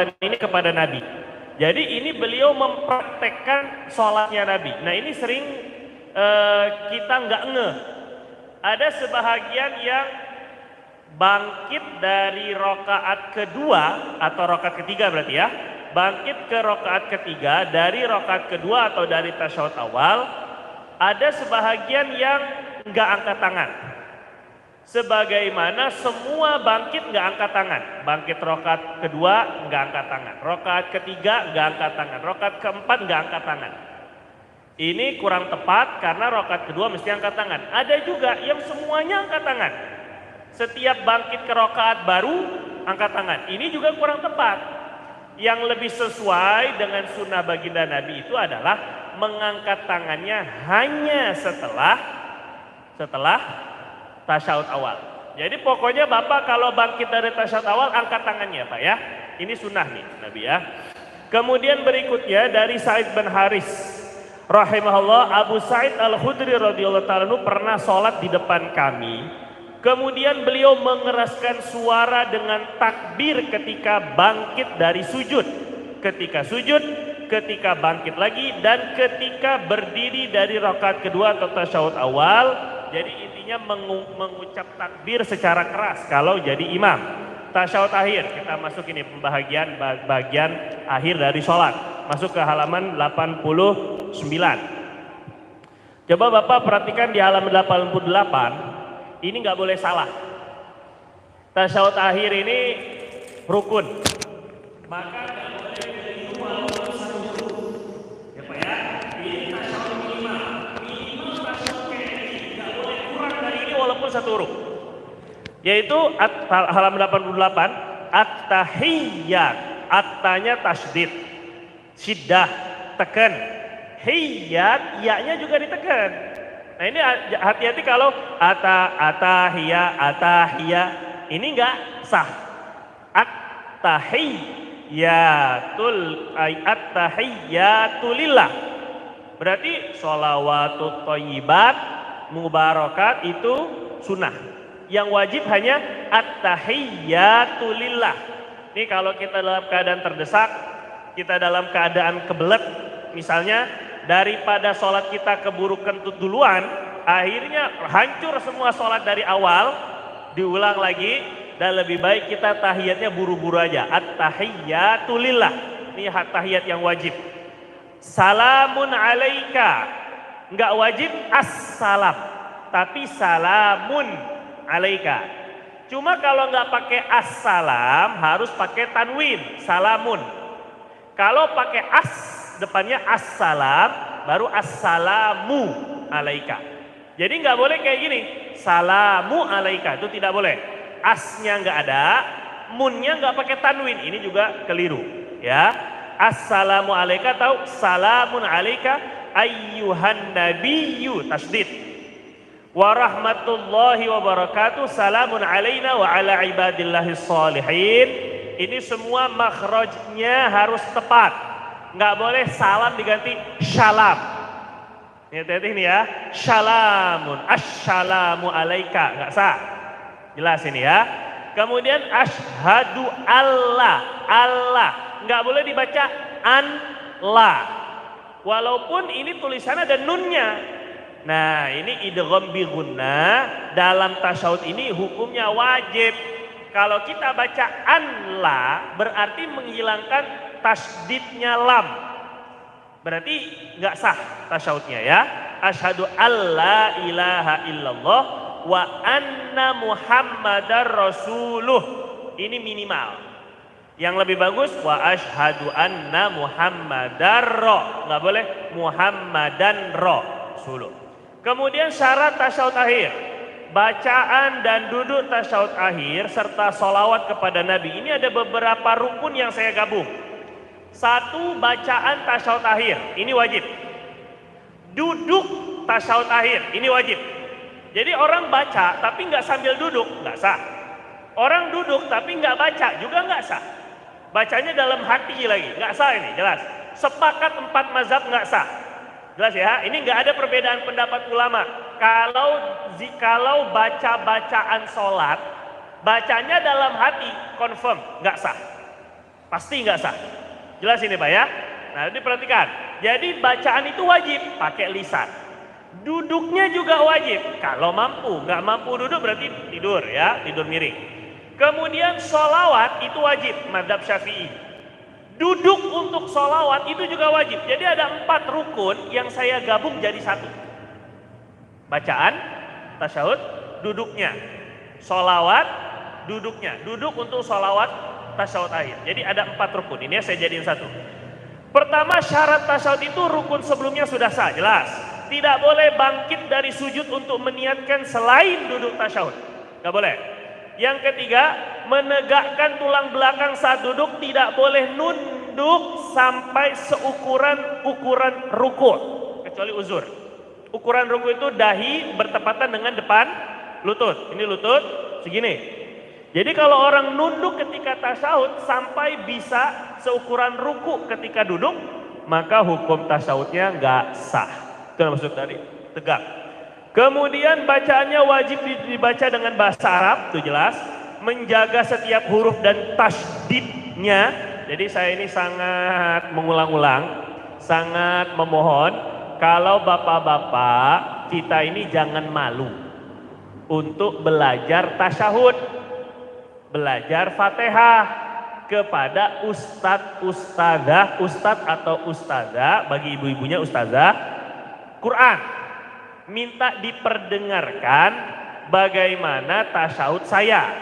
ini kepada Nabi. Jadi ini beliau mempraktekkan sholatnya Nabi. Nah ini sering kita nggak ngeh. Ada sebahagian yang bangkit dari rokaat kedua atau rokaat ketiga berarti ya. Bangkit ke rokaat ketiga dari rokaat kedua atau dari tasyahud awal. Ada sebahagian yang nggak angkat tangan. Sebagaimana semua bangkit nggak angkat tangan. Bangkit rokaat kedua nggak angkat tangan. Rokaat ketiga nggak angkat tangan. Rokaat keempat nggak angkat tangan. Ini kurang tepat karena rokaat kedua mesti angkat tangan. Ada juga yang semuanya angkat tangan. Setiap bangkit ke rokaat baru angkat tangan. Ini juga kurang tepat. Yang lebih sesuai dengan sunnah baginda Nabi itu adalah mengangkat tangannya hanya setelah tasyahud awal. Jadi pokoknya Bapak kalau bangkit dari tasyahud awal angkat tangannya Pak ya. Ini sunnah nih Nabi ya. Kemudian berikutnya dari Sa'id bin Haris rahimahullah, Abu Sa'id Al-Khudri radhiyallahu ta'ala pernah sholat di depan kami. Kemudian beliau mengeraskan suara dengan takbir ketika bangkit dari sujud. Ketika sujud, ketika bangkit lagi, dan ketika berdiri dari rakaat kedua atau tasyahud awal. Jadi mengucap takbir secara keras kalau jadi imam. Tasyahud akhir, kita masuk ini bagian akhir dari sholat. Masuk ke halaman 89. Coba Bapak perhatikan di halaman 88, ini nggak boleh salah. Tasyahud akhir ini rukun. Maka nggak boleh keliru walaupun satu huruf. Ya Pak ya, ini tasyahud minimal tasyahud kayak ini, nggak boleh kurang dari ini walaupun satu huruf. Yaitu halaman 88, at-tahiyyat, at-tanya tasydid, syiddah, tekan, hiyyat, ya-nya juga ditekan. Nah ini hati-hati kalau atahiyya, ini enggak sah. At-tahiyyatulillah. Berarti sholawatut thayyibat mubarakat itu sunnah. Yang wajib hanya at-tahiyyatulillah. Ini kalau kita dalam keadaan terdesak, kita dalam keadaan kebelet, misalnya daripada sholat kita keburu kentut duluan, akhirnya hancur semua sholat dari awal, diulang lagi, dan lebih baik kita tahiyatnya buru-buru aja. At-tahiyyatulillah. Ini tahiyat yang wajib. Salamun alaika. Enggak wajib as-salam, tapi salamun alaika. Cuma kalau enggak pakai as-salam harus pakai tanwin, salamun. Kalau pakai as depannya as-salam, baru as-salamu alaika. Jadi nggak boleh kayak gini, salamu alaika, itu tidak boleh. Asnya nggak ada, munnya nggak pakai tanwin, ini juga keliru. Ya, assalamu alaika tahu, salamun alaika ayyuhan nabiyyu tasdid. Wa rahmatullahi wa barakatuh, salamun alaina wa ala ibadillahis sholihin. Ini semua makhrajnya harus tepat. Nggak boleh salam diganti syalam. Ini hati-hati ini ya. Syalamun, assalamu alaika. Nggak sah. Jelas ini ya. Kemudian asyhadu Allah. Nggak boleh dibaca an-la. Walaupun ini tulisannya ada nunnya. Nah ini idgham bi gunnah dalam tasyahud ini hukumnya wajib. Kalau kita baca an-la berarti menghilangkan tasdidnya lam. Berarti nggak sah tasyahudnya ya. Asyhadu alla ilaha illallah wa anna muhammadar rasuluh. Ini minimal. Yang lebih bagus wa asyhadu anna muhammadar nggak boleh muhammadan rasuluh. Kemudian syarat tasyahud akhir. Bacaan dan duduk tasyahud akhir serta sholawat kepada Nabi. Ini ada beberapa rukun yang saya gabung. Satu, bacaan tasyahud akhir, ini wajib. Duduk tasyahud akhir, ini wajib. Jadi orang baca tapi nggak sambil duduk, nggak sah. Orang duduk tapi nggak baca juga nggak sah. Bacanya dalam hati lagi, nggak sah ini, jelas. Sepakat 4 mazhab nggak sah. Jelas ya, ini nggak ada perbedaan pendapat ulama. Kalau baca bacaan sholat, bacanya dalam hati, confirm nggak sah. Pasti nggak sah. Jelas ini Pak ya? Nah diperhatikan. Jadi bacaan itu wajib pakai lisan. Duduknya juga wajib. Kalau mampu, nggak mampu duduk berarti tidur ya, tidur miring. Kemudian sholawat itu wajib, mazhab Syafi'i. Duduk untuk sholawat itu juga wajib. Jadi ada 4 rukun yang saya gabung jadi satu. Bacaan, tasyahud, duduknya. Sholawat, duduknya. Duduk untuk sholawat, tasyahud akhir. Jadi ada 4 rukun. Ini saya jadiin satu. Pertama syarat tasyahud itu rukun sebelumnya sudah sah, jelas. Tidak boleh bangkit dari sujud untuk meniatkan selain duduk tasyahud. Gak boleh. Yang ketiga, menegakkan tulang belakang saat duduk, tidak boleh nunduk sampai ukuran ruku, kecuali uzur. Ukuran ruku itu dahi bertepatan dengan depan lutut. Ini lutut segini. Jadi kalau orang nunduk ketika tasyahud sampai bisa seukuran ruku ketika duduk, maka hukum tasyahudnya nggak sah. Itu maksud tadi, tegak. Kemudian bacaannya wajib dibaca dengan bahasa Arab, itu jelas. Menjaga setiap huruf dan tasydidnya. Jadi saya ini sangat mengulang-ulang, sangat memohon kalau bapak-bapak kita ini jangan malu untuk belajar tasyahud, belajar Fatihah kepada ustadz atau ustadzah, bagi ibu-ibunya ustadzah Quran. Minta diperdengarkan bagaimana tasyahud saya.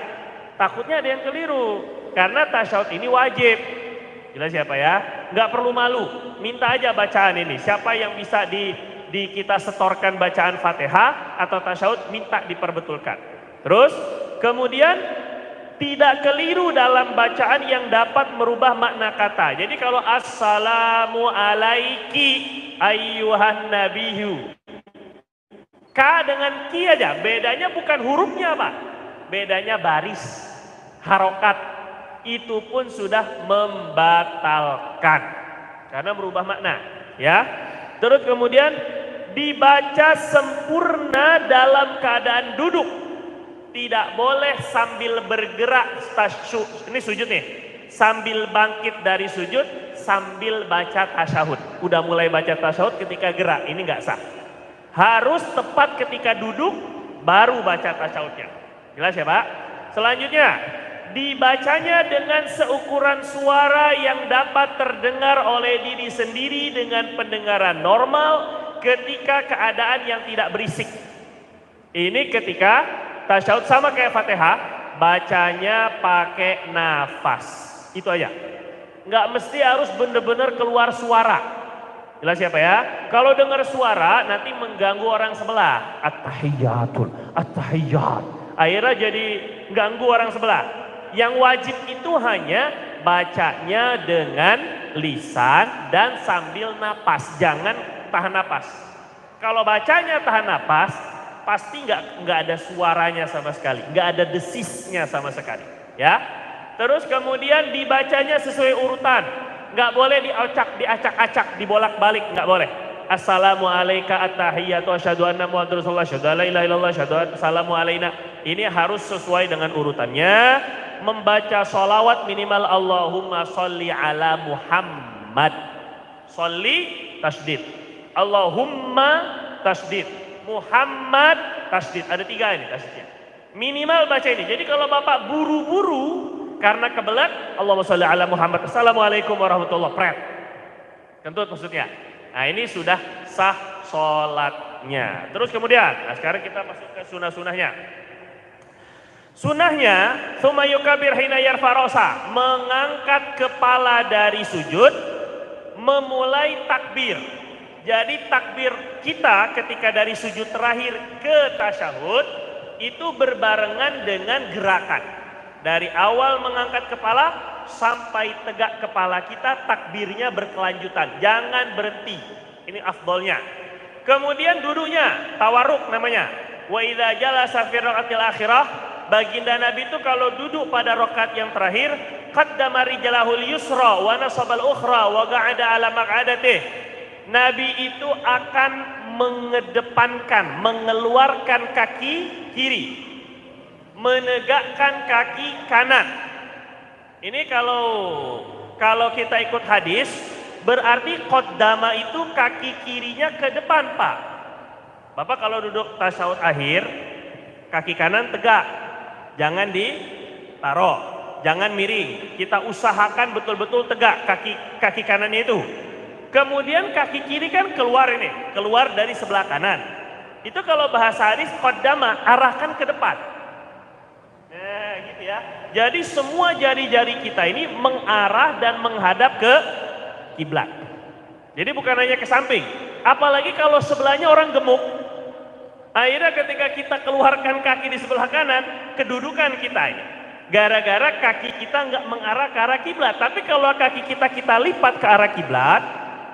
Takutnya ada yang keliru, karena tasyahud ini wajib. Jelas siapa ya? Nggak perlu malu, minta aja bacaan ini. Siapa yang bisa di kita setorkan bacaan Fatihah atau tasyahud, minta diperbetulkan. Terus kemudian tidak keliru dalam bacaan yang dapat merubah makna kata. Jadi kalau assalamu alaiki ayyuhan nabiyyu, K dengan Ki aja, bedanya bukan hurufnya Pak, bedanya baris, harokat, itu pun sudah membatalkan karena merubah makna ya. Terus kemudian dibaca sempurna dalam keadaan duduk, tidak boleh sambil bergerak, ini sujud nih, sambil bangkit dari sujud sambil baca tasyahud. Udah mulai baca tasyahud ketika gerak, ini nggak sah. Harus tepat ketika duduk baru baca tasyahudnya. Jelas ya Pak? Selanjutnya, dibacanya dengan seukuran suara yang dapat terdengar oleh diri sendiri dengan pendengaran normal ketika keadaan yang tidak berisik. Ini ketika tasyahud sama kayak Fatihah, bacanya pakai nafas. Itu aja. Nggak mesti harus benar-benar keluar suara. Jelas siapa ya? Kalau dengar suara nanti mengganggu orang sebelah. At-tahiyyatul, at-tahiyyat. Akhirnya jadi ganggu orang sebelah. Yang wajib itu hanya bacanya dengan lisan dan sambil napas. Jangan tahan napas. Kalau bacanya tahan napas, pasti nggak ada suaranya sama sekali, nggak ada desisnya sama sekali. Ya. Terus kemudian dibacanya sesuai urutan. Nggak boleh diacak-acak, dibolak-balik, nggak boleh. Assalamu alayka at-tahiyyatu asyhadu anna Muhammadar Rasulullah asyhadu alla ilaha illallah asyhadu assalamu alayna. Ini harus sesuai dengan urutannya. Membaca sholawat minimal Allahumma sholli ala Muhammad. Sholli tasydid. Allahumma tasydid. Muhammad tasydid. Ada 3 ini tasydidnya. Minimal baca ini. Jadi kalau Bapak buru-buru karena kebelet, Allahumma sholli ala Muhammad, assalamualaikum warahmatullahi wabarakatuh. Kentut maksudnya. Nah ini sudah sah sholatnya. Terus kemudian, nah sekarang kita masuk ke sunah-sunahnya. Sunahnya, tsumma yukabir hina yarfa ra'sa, mengangkat kepala dari sujud, memulai takbir. Jadi takbir kita ketika dari sujud terakhir ke tasyahud, itu berbarengan dengan gerakan. Dari awal mengangkat kepala sampai tegak kepala kita, takbirnya berkelanjutan, jangan berhenti. Ini afdolnya. Kemudian duduknya tawarruk namanya. Wa idza jalasa fi raqatil akhirah, baginda Nabi itu kalau duduk pada rakaat yang terakhir, qaddama rijlahul yusra wa nasabal ukhra wa qa'ada ala maq'adatih. Nabi itu akan mengedepankan, mengeluarkan kaki kiri, menegakkan kaki kanan. Ini kalau Kalau kita ikut hadis, berarti qaddama itu kaki kirinya ke depan, Pak. Bapak kalau duduk tasyahud akhir, kaki kanan tegak, jangan ditaruh, jangan miring. Kita usahakan betul-betul tegak kaki kanannya itu. Kemudian kaki kiri kan keluar ini, keluar dari sebelah kanan. Itu kalau bahasa hadis qaddama, arahkan ke depan. Nah, gitu ya. Jadi semua jari-jari kita ini mengarah dan menghadap ke kiblat. Jadi bukan hanya ke samping. Apalagi kalau sebelahnya orang gemuk. Akhirnya ketika kita keluarkan kaki di sebelah kanan, kedudukan kita ini. Gara-gara kaki kita nggak mengarah ke arah kiblat. Tapi kalau kaki kita lipat ke arah kiblat,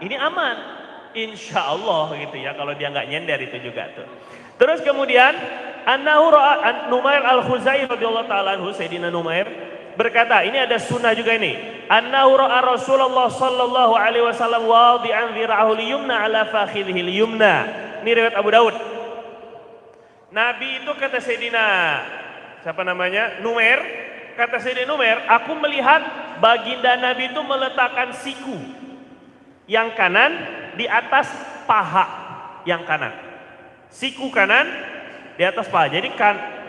ini aman. Insya Allah gitu ya, kalau dia nggak nyender itu juga tuh. Terus kemudian Annahu ra'a Numair al-Khuzai radhiyallahu ta'ala anhu, Sayyidina Numair berkata, ini ada sunnah juga ini. Annahu ra'a Rasulullah sallallahu alaihi wasallam wadi'an dhira'ahu liyumna ala fakhidhihi liyumna. Ini riwayat Abu Daud. Nabi itu kata Sayyidina siapa namanya? Numair, kata Sayyidina Numair, aku melihat baginda Nabi itu meletakkan siku yang kanan di atas paha yang kanan. Siku kanan di atas paha. Jadi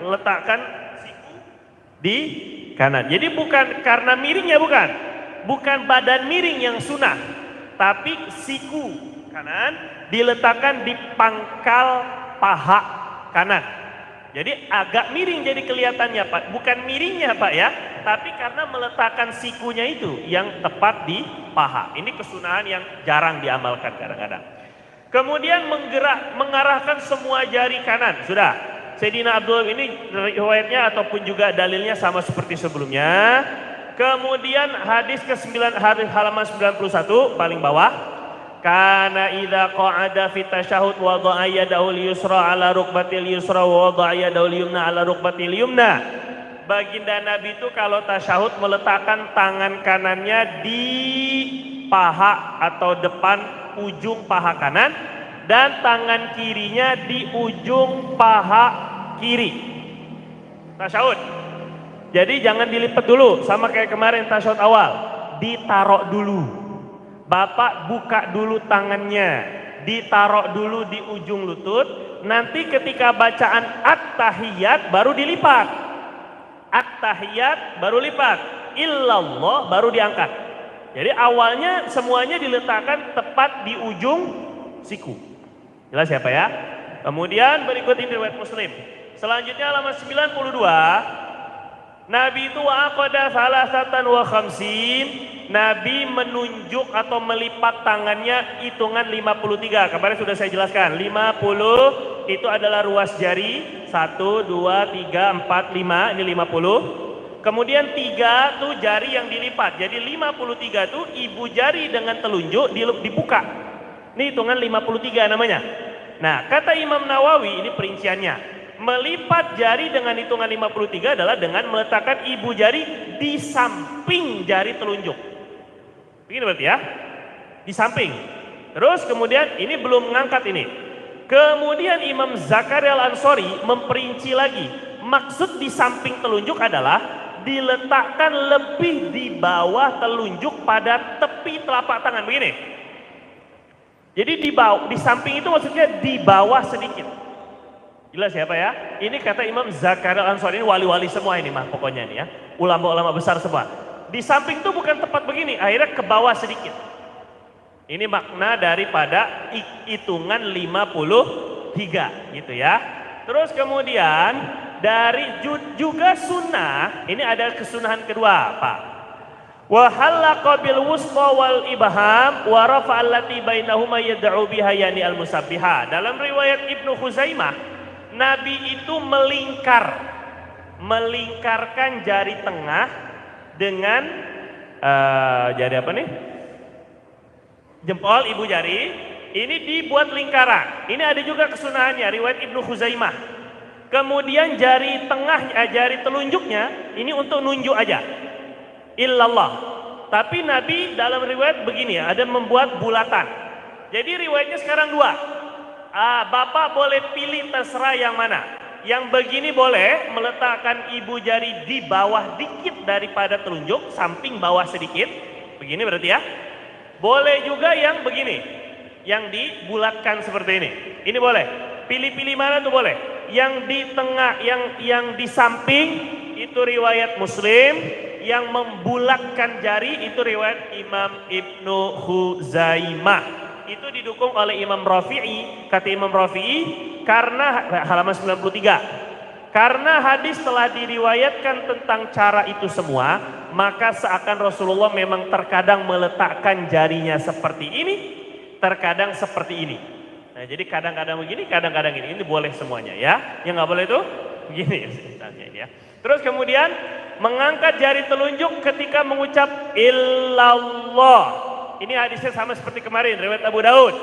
letakkan siku di kanan. Jadi bukan karena miringnya, bukan badan miring yang sunnah, tapi siku kanan diletakkan di pangkal paha kanan. Jadi agak miring jadi kelihatannya, Pak. Bukan miringnya, Pak ya, tapi karena meletakkan sikunya itu yang tepat di paha. Ini kesunahan yang jarang diamalkan kadang-kadang. Kemudian mengarahkan semua jari kanan. Sudah. Sayyidina Abdullah ini riwayatnya ataupun juga dalilnya sama seperti sebelumnya. Kemudian hadis ke-9 halaman 91 paling bawah. Kana idza qa'ada fi tasyahhud wada'a yadahu al-yusra 'ala rukbatil yusra wa wada'a yadahu al-yumna 'ala rukbatil yumna. Baginda Nabi itu kalau tasyahud meletakkan tangan kanannya di paha atau depan ujung paha kanan dan tangan kirinya di ujung paha kiri. Tasyahud. Jadi jangan dilipat dulu sama kayak kemarin tasyahud awal. Ditaruh dulu. Bapak buka dulu tangannya, ditaruh dulu di ujung lutut, nanti ketika bacaan at-tahiyat baru dilipat. At-tahiyat baru lipat, illallah baru diangkat. Jadi awalnya semuanya diletakkan tepat di ujung siku. Jelas ya Pak ya? Kemudian berikut ini riwayat Muslim. Selanjutnya halaman 92. Nabi itu wa'aqada salasatan wa khamsin. Nabi menunjuk atau melipat tangannya hitungan 53. Kemarin sudah saya jelaskan. 50 itu adalah ruas jari. 1, 2, 3, 4, 5. Ini 50. Kemudian 3 tuh jari yang dilipat. Jadi 53 tuh ibu jari dengan telunjuk dibuka. Ini hitungan 53 namanya. Nah, kata Imam Nawawi, ini perinciannya. Melipat jari dengan hitungan 53 adalah dengan meletakkan ibu jari di samping jari telunjuk. Begini berarti ya, di samping. Terus kemudian ini belum mengangkat ini. Kemudian Imam Zakaria Al-Ansori memperinci lagi. Maksud di samping telunjuk adalah diletakkan lebih di bawah telunjuk pada tepi telapak tangan begini. Jadi di samping itu maksudnya di bawah sedikit. Jelas ya Pak ya? Ini kata Imam Zakaria Al-Ansori, ini wali-wali semua ini mah pokoknya nih ya. Ulama-ulama besar semua. Di samping itu bukan tepat begini, akhirnya ke bawah sedikit. Ini makna daripada hitungan 53 gitu ya. Terus kemudian dari juga sunnah, ini ada kesunahan kedua Pak. Wa halaqa bil wusta wal ibham wa rafa'a allati bainahuma yad'u biha yani al musabbiha. Dalam riwayat Ibnu Khuzaimah, Nabi itu melingkarkan jari tengah dengan jari apa nih? Jempol ibu jari. Ini dibuat lingkaran. Ini ada juga kesunahannya riwayat Ibnu Khuzaimah. Kemudian jari tengahnya, jari telunjuknya ini untuk nunjuk aja. Illallah. Tapi Nabi dalam riwayat begini ya, ada membuat bulatan. Jadi riwayatnya sekarang dua. Bapak boleh pilih terserah yang mana. Yang begini boleh meletakkan ibu jari di bawah dikit daripada telunjuk, samping bawah sedikit. Begini berarti ya. Boleh juga yang begini, yang dibulatkan seperti ini. Ini boleh. Pilih-pilih mana tuh boleh. Yang di tengah, yang di samping itu riwayat Muslim, yang membulatkan jari itu riwayat Imam Ibnu Khuzaimah. Itu didukung oleh Imam Rafi'i, kata Imam Rafi'i, karena halaman 93. Karena hadis telah diriwayatkan tentang cara itu semua, maka seakan Rasulullah memang terkadang meletakkan jarinya seperti ini, terkadang seperti ini. Nah, jadi kadang-kadang begini, kadang-kadang ini. Ini boleh semuanya ya. Yang nggak boleh itu begini misalnya ini ya. Terus kemudian mengangkat jari telunjuk ketika mengucap illallah. Ini hadisnya sama seperti kemarin, riwayat Abu Daud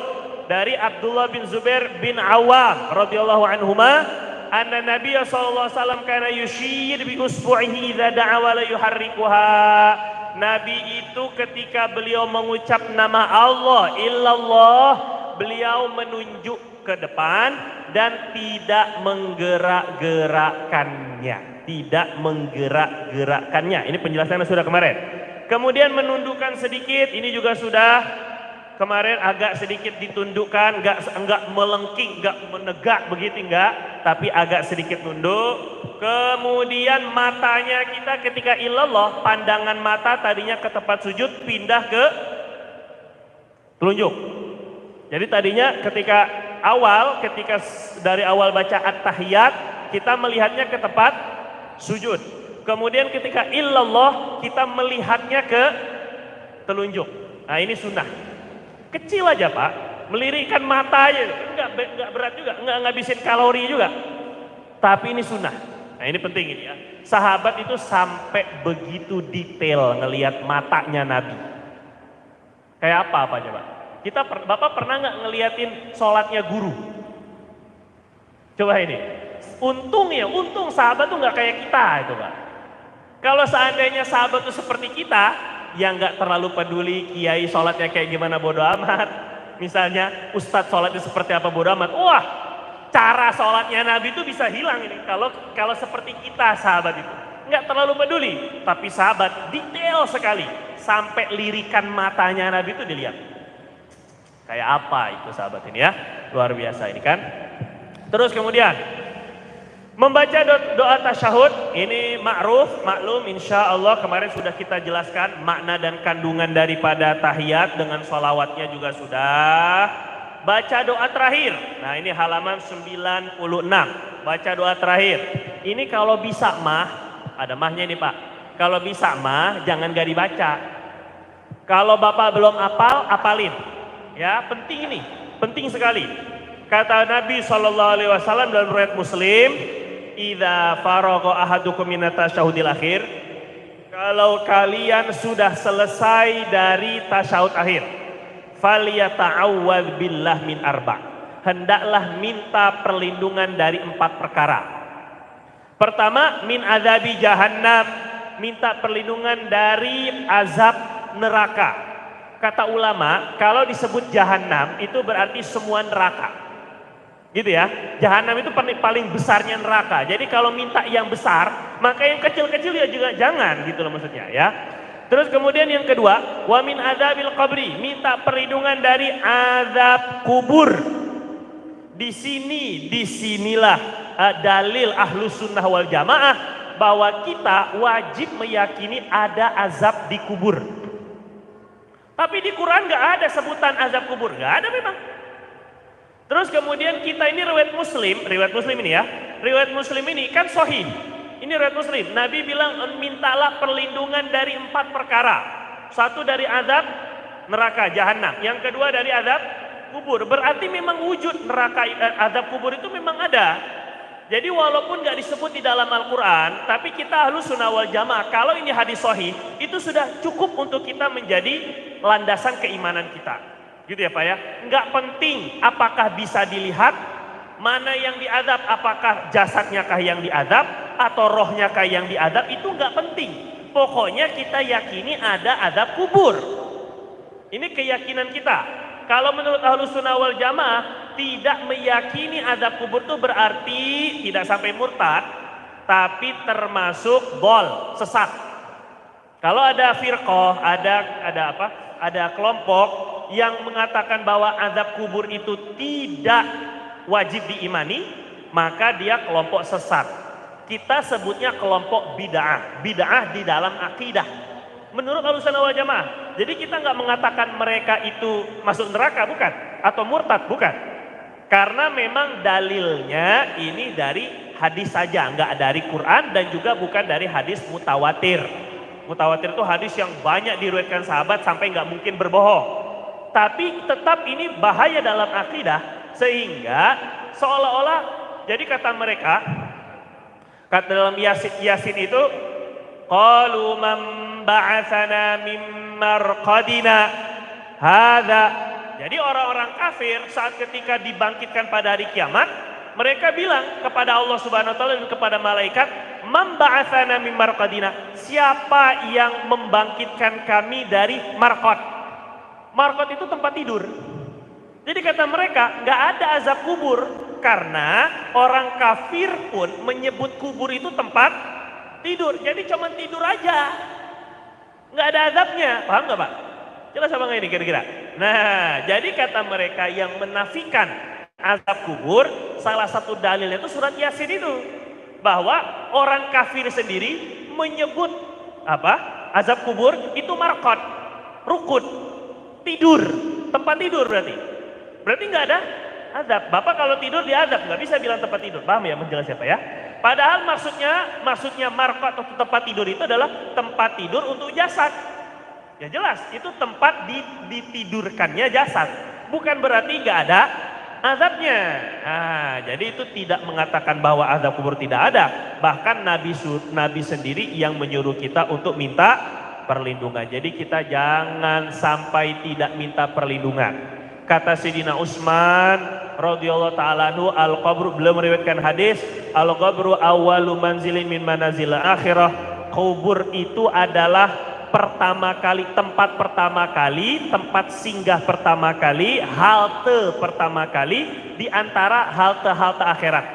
dari Abdullah bin Zubair bin Awam radhiyallahu anhuma, anna Nabiy sallallahu alaihi wasallam kana yushir bi usbu'ihi idza da'a wa la yuharrikuha. Nabi itu ketika beliau mengucap nama Allah illallah, beliau menunjuk ke depan dan tidak menggerak-gerakkannya. Tidak menggerak-gerakkannya. Ini penjelasannya sudah kemarin. Kemudian menundukkan sedikit, ini juga sudah kemarin, agak sedikit ditundukkan, enggak melengking, enggak menegak begitu enggak, tapi agak sedikit nunduk. Kemudian matanya kita ketika illallah, pandangan mata tadinya ke tempat sujud pindah ke telunjuk. Jadi tadinya ketika dari awal baca at-tahiyat, kita melihatnya ke tempat sujud. Kemudian ketika illallah, kita melihatnya ke telunjuk. Nah ini sunnah. Kecil aja Pak, melirikkan mata aja, enggak berat juga, enggak ngabisin kalori juga. Tapi ini sunnah. Nah ini penting ini ya. Sahabat itu sampai begitu detail ngelihat matanya Nabi. Kayak apa coba? Bapak pernah nggak ngeliatin sholatnya guru? Coba ini. Untung sahabat tuh nggak kayak kita itu Pak. Kalau seandainya sahabat tuh seperti kita, yang nggak terlalu peduli kiai sholatnya kayak gimana bodo amat. Misalnya ustadz sholatnya seperti apa bodo amat. Wah, cara sholatnya Nabi itu bisa hilang ini. Kalau seperti kita sahabat itu nggak terlalu peduli, tapi sahabat detail sekali sampai lirikan matanya Nabi itu dilihat. Kayak apa itu sahabat ini ya, luar biasa ini kan. Terus kemudian membaca doa tasyahud ini maklum insya Allah kemarin sudah kita jelaskan makna dan kandungan daripada tahiyat dengan sholawatnya juga sudah. Baca doa terakhir, nah ini halaman 96, baca doa terakhir. Ini kalau bisa ada mahnya nih Pak, kalau bisa jangan gak dibaca. Kalau Bapak belum apalin ya, penting ini, penting sekali. Kata Nabi SAW dalam riwayat Muslim, idza faragha ahadukum minat tasyahudil akhir, kalau kalian sudah selesai dari tasyahud akhir, falyata'awwadz billah min arba', hendaklah minta perlindungan dari 4 perkara. Pertama, min azabi jahannam, minta perlindungan dari azab neraka. Kata ulama, kalau disebut jahanam itu berarti semua neraka. Gitu ya. Jahanam itu paling besarnya neraka. Jadi kalau minta yang besar, maka yang kecil-kecil ya juga jangan gitu loh maksudnya ya. Terus kemudian yang kedua, wa min adzabil qabri, minta perlindungan dari azab kubur. Disinilah dalil Ahlus Sunnah wal Jamaah bahwa kita wajib meyakini ada azab di kubur. Tapi di Quran nggak ada sebutan azab kubur, nggak ada memang. Terus kemudian kita ini riwayat Muslim ini ya, riwayat Muslim ini kan sahih. Ini riwayat Muslim. Nabi bilang mintalah perlindungan dari 4 perkara. Satu dari azab neraka jahanam, yang kedua dari azab kubur. Berarti memang wujud neraka azab kubur itu memang ada. Jadi walaupun nggak disebut di dalam Al-Quran, tapi kita Ahlus Sunnah wal Jamaah, kalau ini hadis sahih, itu sudah cukup untuk kita menjadi landasan keimanan kita. Gitu ya Pak ya. Nggak penting apakah bisa dilihat, mana yang diadab, apakah jasadnya kah yang diadab, atau rohnya kah yang diadab, itu nggak penting. Pokoknya kita yakini ada adab kubur. Ini keyakinan kita. Kalau menurut Ahlus Sunnah wal Jamaah, tidak meyakini azab kubur itu berarti tidak sampai murtad, tapi termasuk sesat. Kalau ada firqah, ada apa? Ada kelompok yang mengatakan bahwa azab kubur itu tidak wajib diimani, maka dia kelompok sesat. Kita sebutnya kelompok bid'ah. Bid'ah di dalam akidah. Menurut Ahlussunnah wal Jamaah. Jadi kita nggak mengatakan mereka itu masuk neraka, bukan? Atau murtad, bukan? Karena memang dalilnya ini dari hadis saja, nggak dari Quran dan juga bukan dari hadis mutawatir. Mutawatir itu hadis yang banyak diriwayatkan sahabat sampai nggak mungkin berbohong. Tapi tetap ini bahaya dalam akidah sehingga seolah-olah jadi kata mereka, kata dalam Yasin itu, qalu man ba'atsana min marqadina hadza. Jadi orang-orang kafir saat ketika dibangkitkan pada hari kiamat, mereka bilang kepada Allah Subhanahu wa taala dan kepada malaikat, "Man ba'atsana min marqadina?" Siapa yang membangkitkan kami dari marqad? Marqad itu tempat tidur. Jadi kata mereka, nggak ada azab kubur karena orang kafir pun menyebut kubur itu tempat tidur. Jadi cuma tidur aja. Nggak ada azabnya. Paham nggak Pak? Jelas apa nggak ini kira-kira? Nah, jadi kata mereka yang menafikan azab kubur, salah satu dalilnya itu surat Yasin itu. Bahwa orang kafir sendiri menyebut apa? Azab kubur itu marqad, rukun, tidur, tempat tidur berarti. Berarti nggak ada azab. Bapak kalau tidur diazab, nggak bisa bilang tempat tidur. Paham ya menjelas siapa ya? Padahal maksudnya marqad atau tempat tidur itu adalah tempat tidur untuk jasad. Ya jelas, itu tempat ditidurkannya jasad. Bukan berarti nggak ada azabnya. Nah, jadi itu tidak mengatakan bahwa azab kubur tidak ada. Bahkan Nabi sendiri yang menyuruh kita untuk minta perlindungan. Jadi kita jangan sampai tidak minta perlindungan. Kata Sayyidina Utsman radhiyallahu taala anhu, al-qabru, beliau meriwayatkan hadis, al-qabru awwalu manzilin min manazil akhirah. Kubur itu adalah tempat pertama kali, tempat singgah pertama kali, halte pertama kali di antara halte-halte akhirat.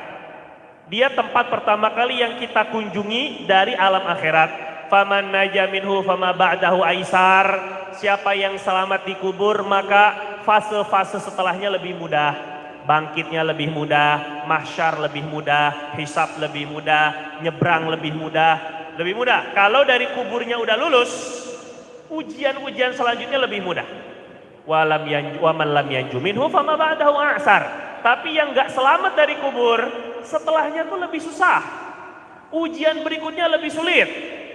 Dia tempat pertama kali yang kita kunjungi dari alam akhirat. Faman naja minhu fama ba'dahu aisar. Siapa yang selamat di kubur maka fase-fase setelahnya lebih mudah. Bangkitnya lebih mudah, mahsyar lebih mudah, hisab lebih mudah, nyebrang lebih mudah. Lebih mudah. Kalau dari kuburnya udah lulus, ujian-ujian selanjutnya lebih mudah. Waman lam yanju minhu fama ba'dahu a'sar. Tapi yang nggak selamat dari kubur, setelahnya tuh lebih susah. Ujian berikutnya lebih sulit.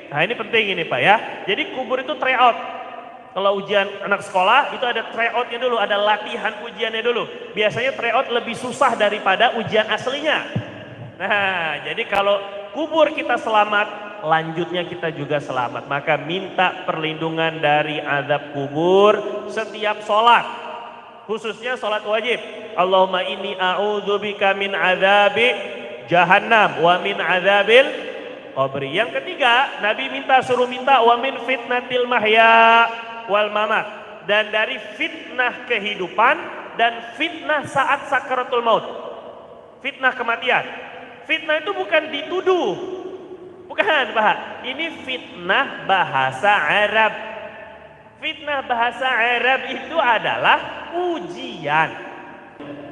Nah ini penting ini Pak ya. Jadi kubur itu tryout. Kalau ujian anak sekolah itu ada tryoutnya dulu, ada latihan ujiannya dulu. Biasanya tryout lebih susah daripada ujian aslinya. Nah jadi kalau kubur kita selamat, lanjutnya kita juga selamat. Maka minta perlindungan dari azab kubur setiap sholat, khususnya sholat wajib. Allahumma inni a'udzubika min azabi jahannam wa min azabil qabri. Yang ketiga, Nabi suruh minta wa min fitnatil mahya wal mamat, dan dari fitnah kehidupan dan fitnah saat sakaratul maut. Fitnah kematian. Fitnah itu bukan dituduh. Bukan Pak, ini fitnah bahasa Arab. Fitnah bahasa Arab itu adalah ujian.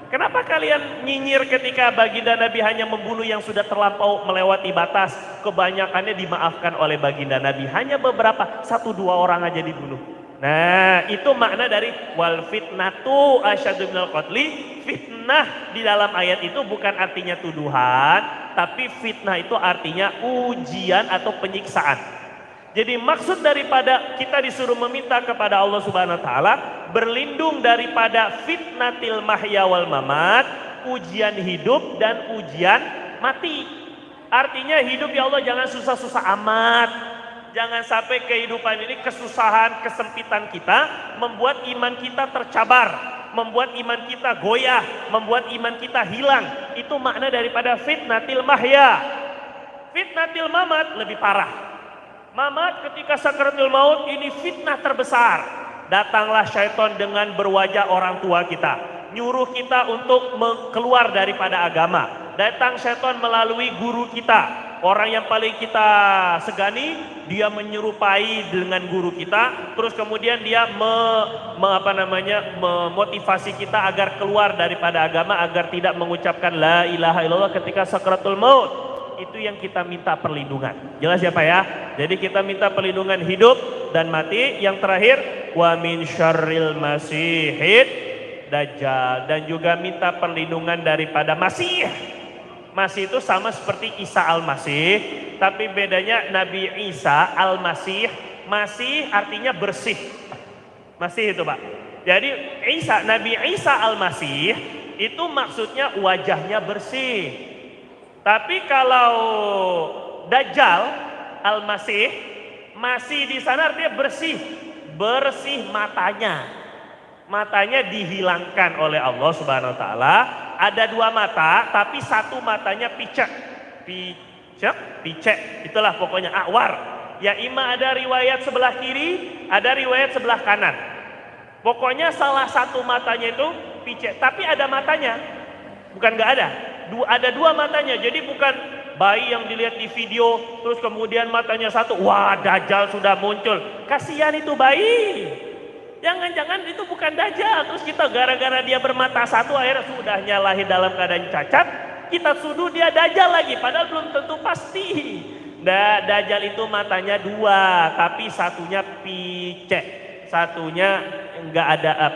Kenapa kalian nyinyir ketika baginda Nabi hanya membunuh yang sudah terlampau melewati batas? Kebanyakannya dimaafkan oleh baginda Nabi. Hanya beberapa, 1-2 orang aja dibunuh. Nah itu makna dari wal fitnatu asyaddu minal qatli. Fitnah di dalam ayat itu bukan artinya tuduhan, tapi fitnah itu artinya ujian atau penyiksaan. Jadi maksud daripada kita disuruh meminta kepada Allah Subhanahu wa taala berlindung daripada fitnatil mahya wal mamat, ujian hidup dan ujian mati. Artinya hidup ya Allah jangan susah-susah amat. Jangan sampai kehidupan ini kesusahan, kesempitan kita membuat iman kita tercabar, membuat iman kita goyah, membuat iman kita hilang. Itu makna daripada fitnatil mahya. Fitnatil mamat lebih parah. Mamat ketika sakaratul maut ini fitnah terbesar. Datanglah syaitan dengan berwajah orang tua kita, nyuruh kita untuk keluar daripada agama. Datang syaitan melalui guru kita, orang yang paling kita segani, dia menyerupai dengan guru kita, terus kemudian dia memotivasi kita agar keluar daripada agama, agar tidak mengucapkan la ilaha illallah ketika sakratul maut. Itu yang kita minta perlindungan. Jelas ya Pak ya? Jadi kita minta perlindungan hidup dan mati. Yang terakhir, wa min syarril masihid dajjal, dan juga minta perlindungan daripada Masih. Masih itu sama seperti Isa al-Masih, tapi bedanya Nabi Isa al-Masih, Masih artinya bersih. Masih itu Pak. Jadi Nabi Isa al-Masih itu maksudnya wajahnya bersih. Tapi kalau Dajjal al-Masih, masih di sana artinya bersih. Bersih matanya. Matanya dihilangkan oleh Allah Subhanahu wa taala. Ada dua mata, tapi satu matanya picek. Picek, itulah pokoknya awar. Ya ima ada riwayat sebelah kiri, ada riwayat sebelah kanan. Pokoknya salah satu matanya itu picek, tapi ada matanya. Bukan nggak ada. Ada dua matanya, jadi bukan bayi yang dilihat di video, terus kemudian matanya satu, wah Dajjal sudah muncul. Kasihan itu bayi. Jangan-jangan itu bukan Dajjal, terus kita gara-gara dia bermata satu akhirnya sudahnya lahir dalam keadaan cacat, kita tuduh dia Dajjal lagi, padahal belum tentu pasti. Dajjal itu matanya dua, tapi satunya picek, satunya nggak ada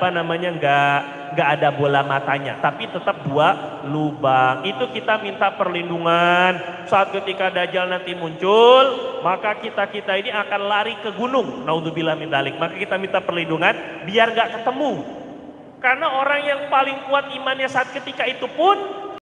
nggak ada bola matanya, tapi tetap dua lubang. Itu kita minta perlindungan saat ketika Dajjal nanti muncul, maka kita ini akan lari ke gunung. Naudzubillah min dzalik. Maka kita minta perlindungan biar nggak ketemu. Karena orang yang paling kuat imannya saat ketika itu pun